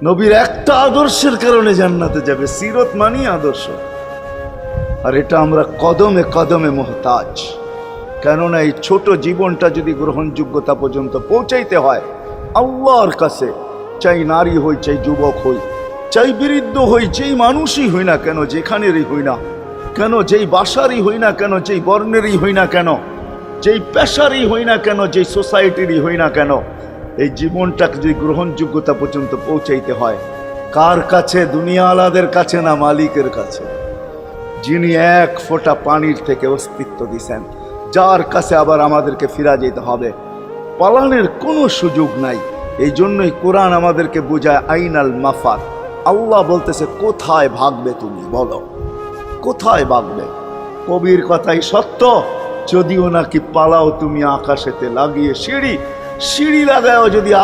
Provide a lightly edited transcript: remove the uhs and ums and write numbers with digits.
নবীর একটা আদর্শের কারণে জান্নাতে যাবে। সিরত মানি আদর্শ। আর এটা আমরা কদমে কদমে মুহতাজ। কেননা এই ছোট জীবনটা যদি গ্রহণযোগ্যতা পর্যন্ত পৌঁছাইতে হয় আল্লাহর কাছে, চাই নারী হই, চাই যুবক হই, চাই বৃদ্ধ হই, যেই মানুষই হই না কেন, যেখানেরই হই না কেন, যেই বাসারই হই না কেন, যেই বর্ণেরই হই না কেন, যেই পেশারই হই না কেন, যেই সোসাইটিরই হই না কেন, এই জীবনটাকে যদি গ্রহণযোগ্যতা পর্যন্ত পৌঁছাইতে হয় কার কাছে? দুনিয়া আলাদের কাছে না, মালিকের কাছে, যিনি এক ফোঁটা পানির থেকে অস্তিত্ব দিছেন, যার কাছে আবার আমাদেরকে ফিরা যেতে হবে। পালানের কোনো সুযোগ নাই। এই জন্যই কোরআন আমাদেরকে বোঝায় আইনাল মাফার। আল্লাহ বলতেছে কোথায় ভাগবে তুমি, বলো কোথায় ভাগবে? কবির কথাই সত্য, যদিও নাকি পালাও তুমি আকাশেতে লাগিয়ে সিঁড়ি, সিঁড়ি লাগাও যদি